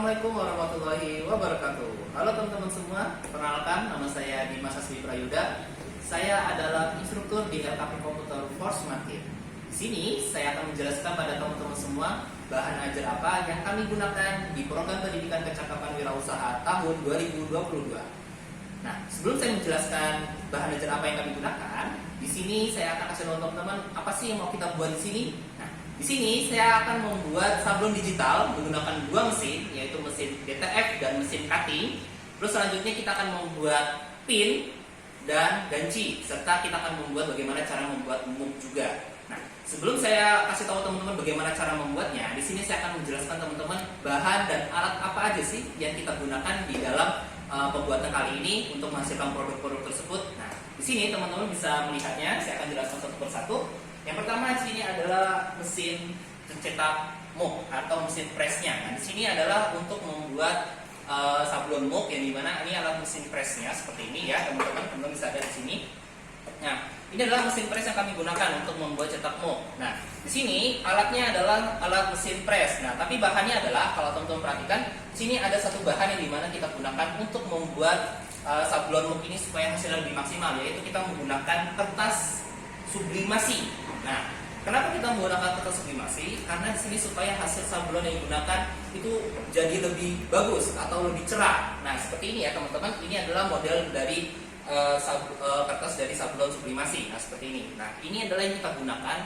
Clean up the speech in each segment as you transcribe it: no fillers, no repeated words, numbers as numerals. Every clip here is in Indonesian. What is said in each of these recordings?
Assalamualaikum warahmatullahi wabarakatuh. Halo teman-teman semua, perkenalkan nama saya Dimas Asmi Prayuda. Saya adalah instruktur di LKP Komputer Force Market. Di sini saya akan menjelaskan pada teman-teman semua bahan ajar apa yang kami gunakan di program pendidikan kecakapan wirausaha tahun 2022. Nah, sebelum saya menjelaskan bahan ajar apa yang kami gunakan, di sini saya akan kasih tahu teman-teman apa sih yang mau kita buat di sini. Nah, di sini saya akan membuat sablon digital menggunakan dua mesin, yaitu mesin DTF dan mesin cutting. Terus selanjutnya kita akan membuat pin dan ganci, serta kita akan membuat bagaimana cara membuat muk juga. Nah, sebelum saya kasih tahu teman-teman bagaimana cara membuatnya, di sini saya akan menjelaskan teman-teman bahan dan alat apa aja sih yang kita gunakan di dalam pembuatan kali ini untuk menghasilkan produk-produk tersebut. Nah, di sini teman-teman bisa melihatnya. Saya akan jelaskan satu persatu. Yang pertama di sini adalah mesin pencetak muk atau mesin pressnya. Nah, di sini adalah untuk membuat sablon muk yang dimana ini alat mesin pressnya seperti ini ya teman-teman. Teman-teman bisa lihat di sini. Nah, ini adalah mesin press yang kami gunakan untuk membuat cetak muk. Nah, di sini alatnya adalah alat mesin press. Nah, tapi bahannya adalah kalau teman-teman perhatikan, di sini ada satu bahan yang dimana kita gunakan untuk membuat sablon muk ini supaya hasilnya lebih maksimal, yaitu kita menggunakan kertas sublimasi. Nah, kenapa kita menggunakan kertas sublimasi? Karena di sini supaya hasil sablon yang digunakan itu jadi lebih bagus atau lebih cerah. Nah, seperti ini ya teman-teman. Ini adalah model dari kertas dari sablon sublimasi. Nah, seperti ini. Nah, ini adalah yang kita gunakan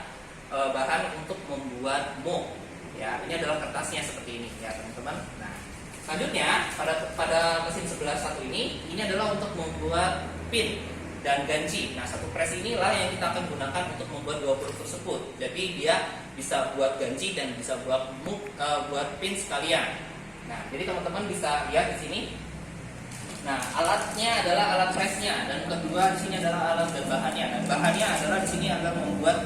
bahan untuk membuat muk. Ya, ini adalah kertasnya seperti ini ya teman-teman. Nah, selanjutnya pada mesin sebelah satu ini adalah untuk membuat pin dan ganci. Nah, satu press inilah yang kita akan gunakan untuk membuat dua produk tersebut. Jadi dia bisa buat ganci dan bisa buat muk, buat pin sekalian. Nah, jadi teman-teman bisa lihat di sini. Nah, alatnya adalah alat pressnya, dan kedua di sini adalah alat dan bahannya. Dan bahannya adalah di sini adalah membuat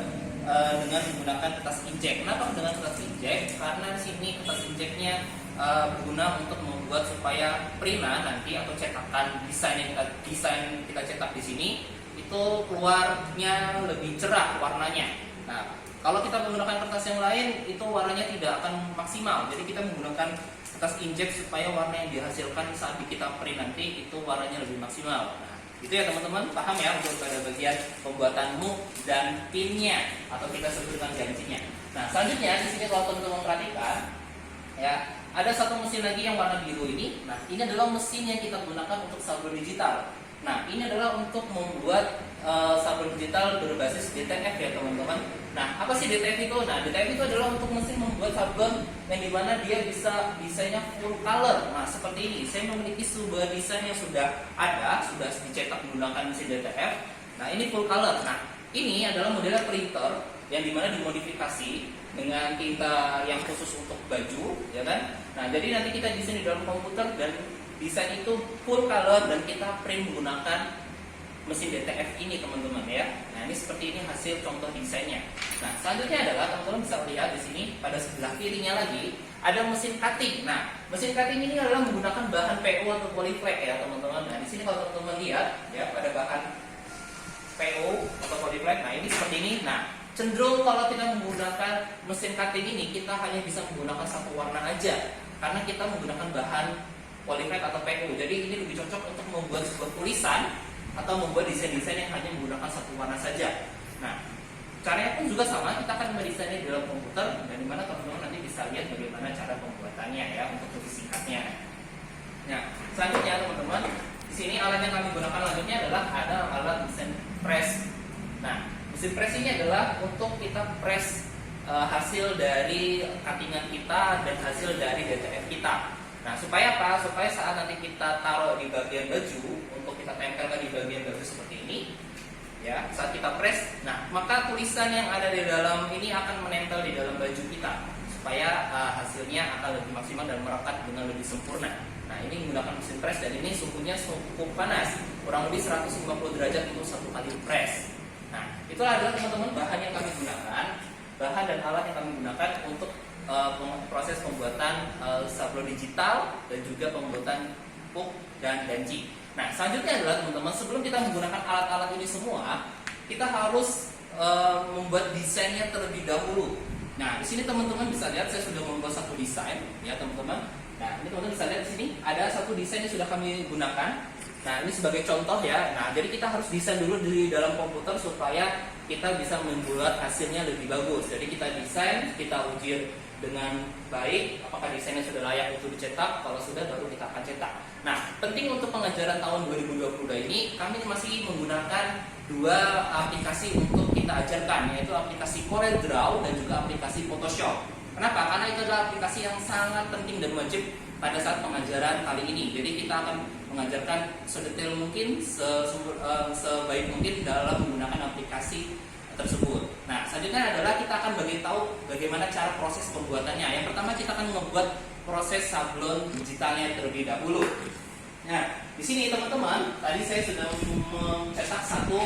dengan menggunakan kertas inkjet. Kenapa dengan kertas inkjet? Karena di sini kertas inkjetnya berguna untuk membuat supaya printan nanti atau cetakan desain yang kita cetak di sini itu keluarnya lebih cerah warnanya. Nah, kalau kita menggunakan kertas yang lain itu warnanya tidak akan maksimal. Jadi kita menggunakan kertas inkjet supaya warna yang dihasilkan saat kita print nanti itu warnanya lebih maksimal. Nah, itu ya teman-teman, paham ya untuk pada bagian pembuatan muk dan pinnya atau kita sebutkan gancinya. Nah, selanjutnya di sini kalau teman-teman perhatikan ya, ada satu mesin lagi yang warna biru ini. Nah, ini adalah mesin yang kita gunakan untuk sablon digital. Nah, ini adalah untuk membuat sablon digital berbasis DTF ya teman-teman. Nah, apa sih DTF itu? Nah, DTF itu adalah untuk mesin membuat sablon yang dimana dia bisa desainnya full color. Nah, seperti ini. Saya memiliki sebuah desain yang sudah ada, sudah dicetak menggunakan mesin DTF. Nah, ini full color. Nah, ini adalah model printer yang dimana dimodifikasi dengan tinta yang khusus untuk baju, ya kan? Nah, jadi nanti kita desain di dalam komputer dan desain itu full color dan kita print menggunakan mesin DTF ini teman-teman ya. Nah, ini seperti ini hasil contoh desainnya. Nah, selanjutnya adalah teman-teman bisa lihat di sini pada sebelah kirinya lagi ada mesin cutting. Nah, mesin cutting ini adalah menggunakan bahan PU atau polyflex ya teman-teman. Nah, di sini kalau teman-teman lihat ya pada bahan PU atau polyflex. Nah, ini seperti ini. Nah, cenderung kalau kita menggunakan mesin cutting ini kita hanya bisa menggunakan satu warna aja karena kita menggunakan bahan polyflex atau PU. Jadi ini lebih cocok untuk membuat sebuah tulisan atau membuat desain-desain yang hanya menggunakan satu warna saja. Nah, caranya pun juga sama, kita akan mendesainnya di dalam komputer dan dimana teman-teman nanti bisa lihat bagaimana cara pembuatannya ya untuk lebih singkatnya. Nah, selanjutnya teman-teman, di sini alat yang kami gunakan selanjutnya adalah ada alat mesin press. Nah, mesin press ini adalah untuk kita press hasil dari cuttingan kita dan hasil dari DTF kita. Nah, supaya apa? Supaya saat nanti kita taruh di bagian baju, untuk kita tempelkan di bagian baju seperti ini, ya, saat kita press, nah, maka tulisan yang ada di dalam ini akan menempel di dalam baju kita, supaya hasilnya akan lebih maksimal dan merekat dengan lebih sempurna. Nah, ini menggunakan mesin press dan ini suhunya cukup panas, kurang lebih 150 derajat untuk satu kali press. Nah, itulah adalah teman-teman bahan yang kami gunakan, bahan dan alat yang kami gunakan untuk proses pembuatan sablon digital dan juga pembuatan muk dan ganci. Nah, selanjutnya adalah teman-teman, sebelum kita menggunakan alat-alat ini semua, kita harus membuat desainnya terlebih dahulu. Nah, di sini teman-teman bisa lihat saya sudah membuat satu desain, ya teman-teman. Nah, ini teman-teman bisa lihat di sini ada satu desain yang sudah kami gunakan. Nah, ini sebagai contoh ya. Nah, jadi kita harus desain dulu di dalam komputer supaya kita bisa membuat hasilnya lebih bagus. Jadi kita desain, kita uji dengan baik apakah desainnya sudah layak untuk dicetak. Kalau sudah, baru kita akan cetak. Nah, penting untuk pengajaran tahun 2022 ini kami masih menggunakan dua aplikasi untuk kita ajarkan, yaitu aplikasi CorelDRAW dan juga aplikasi Photoshop. Kenapa? Karena itu adalah aplikasi yang sangat penting dan wajib pada saat pengajaran kali ini. Jadi kita akan mengajarkan sedetail mungkin, sebaik mungkin dalam menggunakan aplikasi tersebut. Nah, selanjutnya adalah kita akan tahu bagaimana cara proses pembuatannya. Yang pertama kita akan membuat proses sablon digitalnya terlebih dahulu. Nah, di sini teman-teman, tadi saya sudah mencetak satu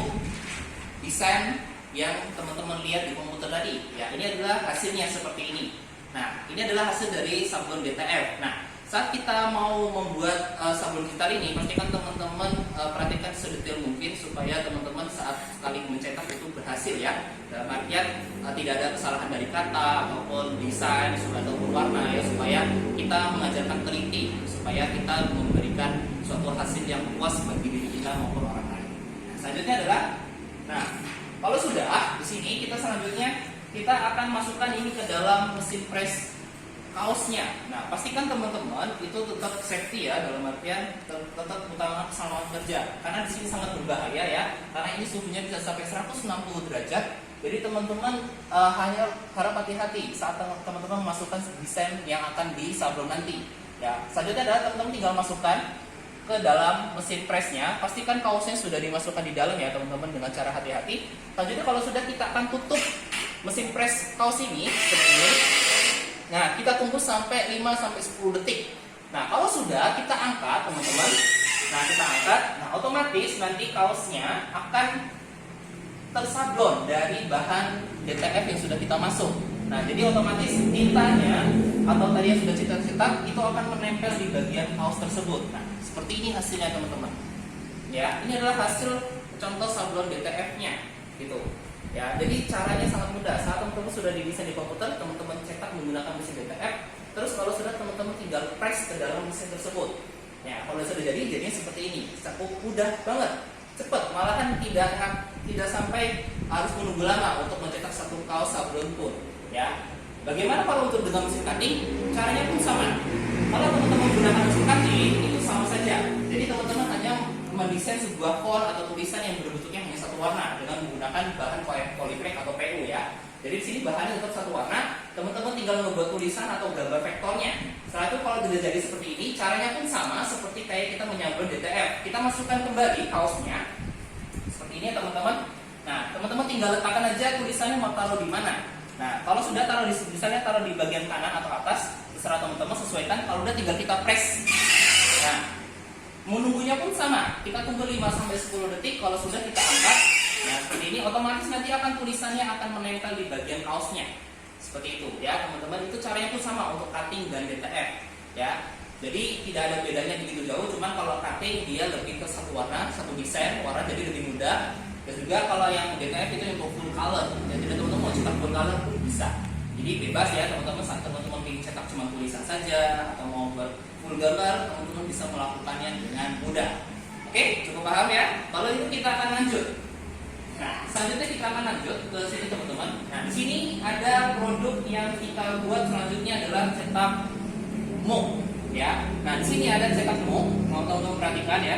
desain yang teman-teman lihat di komputer tadi. Ya, ini adalah hasilnya seperti ini. Nah, ini adalah hasil dari sablon DTF. Nah, saat kita mau membuat sablon digital ini, pastikan teman-teman perhatikan sedetail mungkin supaya teman-teman saat sekali mencetak itu berhasil ya. Dalam artian tidak ada kesalahan dari kata ataupun desain ataupun warna ya, supaya kita mengajarkan teliti, supaya kita memberikan suatu hasil yang puas bagi diri kita maupun orang lain. Nah, selanjutnya adalah, nah kalau sudah di sini kita selanjutnya kita akan masukkan ini ke dalam mesin press kaosnya. Nah, pastikan teman-teman itu tetap safety ya, dalam artian tetap utamakan keselamatan kerja. Karena di sini sangat berbahaya ya, karena ini suhunya bisa sampai 160 derajat. Jadi teman-teman hanya harap hati-hati saat teman-teman memasukkan desain yang akan disablon nanti. Ya, selanjutnya adalah teman-teman tinggal masukkan ke dalam mesin pressnya. Pastikan kaosnya sudah dimasukkan di dalam ya teman-teman, dengan cara hati-hati. Selanjutnya kalau sudah, kita akan tutup mesin press kaos ini seperti ini. Nah, kita tunggu sampai 5-10 detik. Nah, kalau sudah, kita angkat teman-teman. Nah, kita angkat. Nah, otomatis nanti kaosnya akan tersablon dari bahan DTF yang sudah kita masuk. Nah, jadi otomatis tintanya atau tadi yang sudah cetak-cetak itu akan menempel di bagian kaos tersebut. Nah, seperti ini hasilnya teman-teman. Ya, ini adalah hasil contoh sablon DTF-nya, gitu. Ya, jadi caranya sangat mudah. Saat teman-teman sudah didesain di komputer, teman-teman cetak menggunakan mesin DTF. Terus kalau sudah, teman-teman tinggal press ke dalam mesin tersebut. Ya, kalau sudah jadinya seperti ini. Cukup mudah banget, cepat. Malahan tidak sampai harus menunggu lama untuk mencetak satu kaos sablon pun. Ya, bagaimana kalau untuk dengan mesin cutting? Caranya pun sama. Kalau teman-teman menggunakan mesin cutting itu sama saja. Jadi teman-teman hanya mendesain sebuah font atau tulisan yang berbentuknya hanya satu warna dengan menggunakan bahan polycrete atau PU ya. Jadi di sini bahannya tetap satu warna. Teman-teman tinggal membuat tulisan atau gambar vektornya. Setelah itu kalau sudah jadi seperti ini, caranya pun sama seperti kayak kita menyablon DTF. Kita masukkan kembali kaosnya seperti ini ya teman-teman. Nah, teman-teman tinggal letakkan aja tulisannya mau taruh di mana. Nah, kalau sudah misalnya taruh di bagian kanan atau atas, terserah teman-teman, sesuaikan. Kalau udah, tinggal kita press. Nah, menunggunya pun sama. Kita tunggu 5-10 detik. Kalau sudah, kita angkat. Nah, seperti ini, otomatis nanti akan tulisannya akan menempel di bagian kaosnya. Seperti itu ya, teman-teman. Itu caranya pun sama untuk cutting dan DTF ya. Jadi tidak ada bedanya begitu jauh. Cuman kalau cutting dia lebih ke satu warna, satu desain warna, jadi lebih mudah. Dan juga kalau yang DTF itu yang full color. Jadi teman-teman mau cetak full color pun bisa. Jadi bebas ya teman-teman, saat teman-teman ingin cetak cuma tulisan saja atau mau buat full gambar, teman-teman bisa melakukannya dengan mudah. Oke, cukup paham ya? Kalau itu kita akan lanjut. Nah, selanjutnya kita akan lanjut ke sini teman-teman. Nah, di sini ada produk yang kita buat selanjutnya adalah cetak mug ya. Nah, di sini ada cetak mug, mau teman-teman perhatikan ya.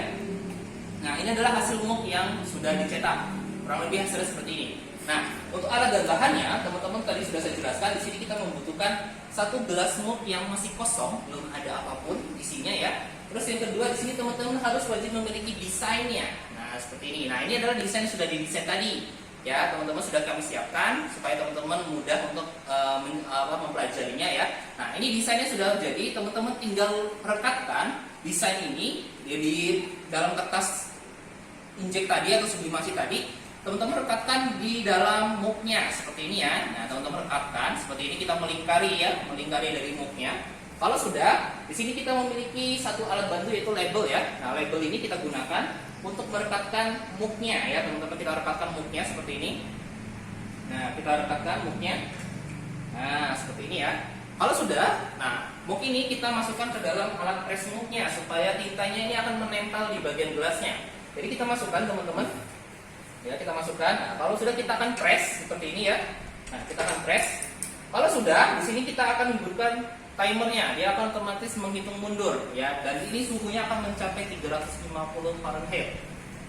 Nah, ini adalah hasil mug yang sudah dicetak. Kurang lebih hasilnya seperti ini. Nah, untuk alat dan bahannya, teman-teman tadi sudah saya jelaskan. Di sini kita membutuhkan satu gelas mug yang masih kosong, belum ada apapun isinya ya. Terus yang kedua, di sini teman-teman harus wajib memiliki desainnya. Nah, seperti ini. Nah, ini adalah desain sudah didesain tadi. Ya, teman-teman sudah kami siapkan supaya teman-teman mudah untuk mempelajarinya ya. Nah, ini desainnya sudah jadi. Teman-teman tinggal rekatkan desain ini di dalam kertas injek tadi atau sublimasi tadi. Teman-teman rekatkan di dalam mugnya seperti ini ya. Nah, teman-teman rekatkan seperti ini, kita melingkari ya, melingkari dari mugnya. Kalau sudah, di sini kita memiliki satu alat bantu yaitu label ya. Nah, label ini kita gunakan untuk merekatkan mugnya ya, teman-teman. Kita rekatkan mugnya seperti ini. Nah, kita rekatkan mugnya. Nah, seperti ini ya. Kalau sudah, nah muk ini kita masukkan ke dalam alat press muknya supaya tintanya ini akan menempel di bagian gelasnya. Jadi kita masukkan teman-teman, ya kita masukkan. Nah, kalau sudah kita akan press seperti ini ya. Nah kita akan press. Kalau sudah, di sini kita akan hidupkan timernya. Dia akan otomatis menghitung mundur, ya. Dan ini suhunya akan mencapai 350 Fahrenheit.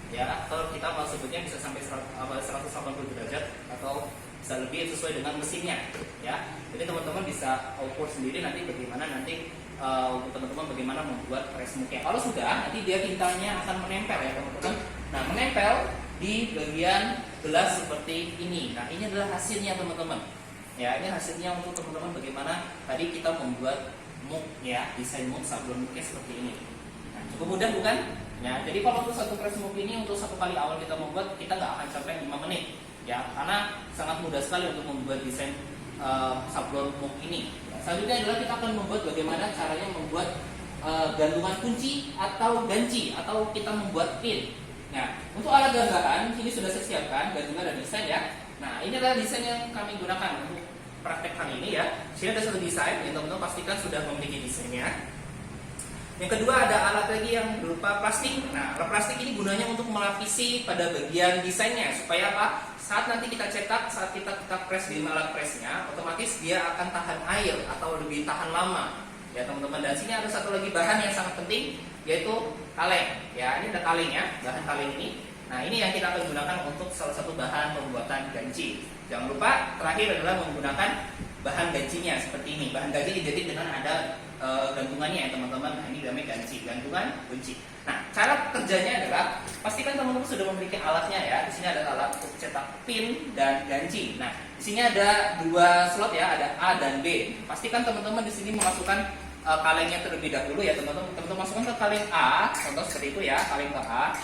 Ya, atau kita mau sebutnya bisa sampai 180 derajat atau bisa lebih sesuai dengan mesinnya, ya. Jadi teman-teman bisa ukur sendiri nanti bagaimana untuk teman-teman bagaimana membuat press muknya. Kalau sudah, nanti dia tintanya akan menempel ya teman-teman. Nah, menempel di bagian gelas seperti ini. Nah, ini adalah hasilnya teman-teman. Ya, ini hasilnya untuk teman-teman bagaimana tadi kita membuat muk ya, desain muk sablon muknya seperti ini. Nah, cukup mudah bukan? Ya, jadi kalau untuk satu press muk ini untuk satu kali awal kita membuat kita nggak akan sampai 5 menit. Ya, karena sangat mudah sekali untuk membuat desain sablon muk ini. Selanjutnya adalah kita akan membuat bagaimana caranya membuat gantungan kunci atau ganci atau kita membuat pin. Nah, untuk alat gambaran ini sudah saya siapkan dan juga ada desain ya. Nah, ini adalah desain yang kami gunakan untuk praktek kali ini ya. Sini ada satu desain yang teman-teman pastikan sudah memiliki desainnya. Yang kedua ada alat lagi yang berupa plastik. Nah, alat plastik ini gunanya untuk melapisi pada bagian desainnya supaya apa? Saat nanti kita cetak, saat kita press di alat pressnya, otomatis dia akan tahan air atau lebih tahan lama. Ya teman-teman, dan sini ada satu lagi bahan yang sangat penting yaitu kaleng. Ya, ini ada kalengnya, bahan kaleng ini. Nah, ini yang kita akan gunakan untuk salah satu bahan pembuatan ganci. Jangan lupa terakhir adalah menggunakan bahan gancinya seperti ini. Bahan ganci identik dengan ada gantungannya ya teman-teman. Nah, ini namanya ganci, gantungan kunci. Nah, cara kerjanya adalah pastikan teman-teman sudah memiliki alatnya ya. Di sini ada alat untuk cetak pin dan ganci. Nah, di sini ada dua slot ya, ada A dan B. Pastikan teman-teman di sini memasukkan kalengnya terlebih dahulu ya teman-teman. Teman-teman masukkan ke kaleng A, contoh seperti itu ya, kaleng ke A.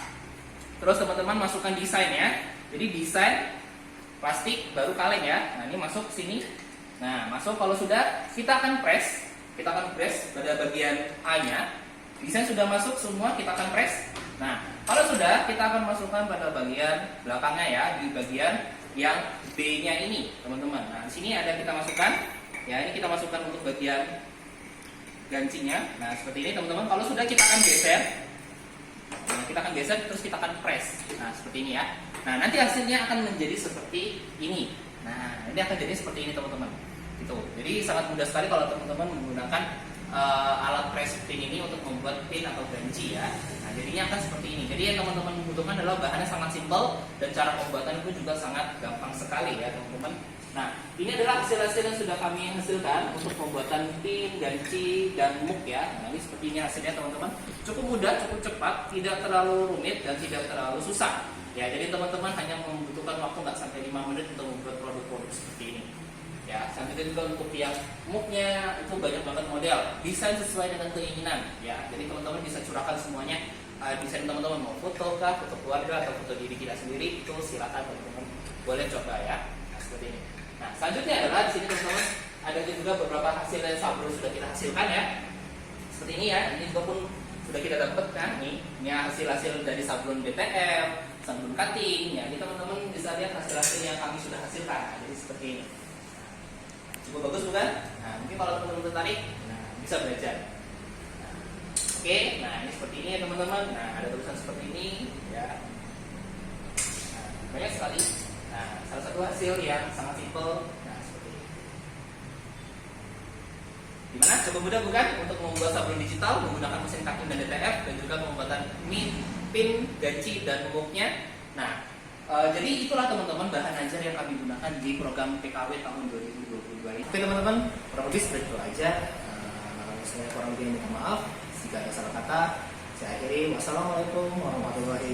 Terus teman-teman masukkan desainnya. Jadi desain plastik baru kaleng ya. Nah, ini masuk ke sini. Nah, masuk. Kalau sudah kita akan press. Kita akan press pada bagian A-nya. Desain sudah masuk semua, kita akan press. Nah, kalau sudah kita akan masukkan pada bagian belakangnya ya, di bagian yang B-nya ini, teman-teman. Nah, di sini ada kita masukkan. Ya, ini kita masukkan untuk bagian gancinya. Nah, seperti ini teman-teman. Kalau sudah kita akan geser. Nah, kita akan geser terus kita akan press. Nah, seperti ini ya. Nah, nanti hasilnya akan menjadi seperti ini. Nah, ini akan jadi seperti ini teman-teman. Gitu. Jadi sangat mudah sekali kalau teman-teman menggunakan alat press pin ini untuk membuat pin atau ganci ya. Nah, jadinya akan seperti ini. Jadi yang teman-teman butuhkan adalah bahannya sangat simpel dan cara pembuatan itu juga sangat gampang sekali ya teman-teman. Nah, ini adalah hasil-hasil yang sudah kami hasilkan untuk pembuatan pin, ganci, dan muk ya. Nah, ini seperti ini hasilnya teman-teman. Cukup mudah, cukup cepat, tidak terlalu rumit dan tidak terlalu susah. Ya, jadi teman-teman hanya membutuhkan waktu nggak sampai 5 menit untuk membuat produk-produk seperti ini. Ya, selanjutnya juga untuk yang muknya itu banyak banget model, desain sesuai dengan keinginan. Ya, jadi teman-teman bisa curahkan semuanya. Desain teman-teman mau foto kah, foto keluarga atau foto diri kita sendiri itu silakan teman-teman boleh coba ya. Nah, seperti ini. Nah, selanjutnya adalah di sini teman-teman ada juga beberapa hasil yang sablon sudah kita hasilkan ya. Seperti ini ya. Ini juga pun sudah kita dapatkan nih. Ini hasil-hasil dari sablon BTM, sablon cutting. Ya, ini teman-teman bisa lihat hasil-hasil yang kami sudah hasilkan. Nah, jadi seperti ini. Cukup bagus bukan? Nah, mungkin kalau teman-teman tertarik, nah, bisa belajar. Nah, oke, nah ini seperti ini ya teman-teman. Nah, ada tulisan seperti ini ya. Nah, banyak sekali. Nah, salah satu hasil yang sangat simpel. Nah, seperti ini. Gimana? Cukup mudah bukan? Untuk membuat sablon digital menggunakan mesin cutting dan DTF dan juga pembuatan pin, ganci dan muknya. Nah, jadi itulah teman-teman bahan ajar yang kami gunakan di program PKW tahun 2022 ini. Oke teman-teman, kurang lebih seperti itu aja. Saya kurang lebih minta maaf jika ada salah kata. Saya akhiri. Wassalamualaikum warahmatullahi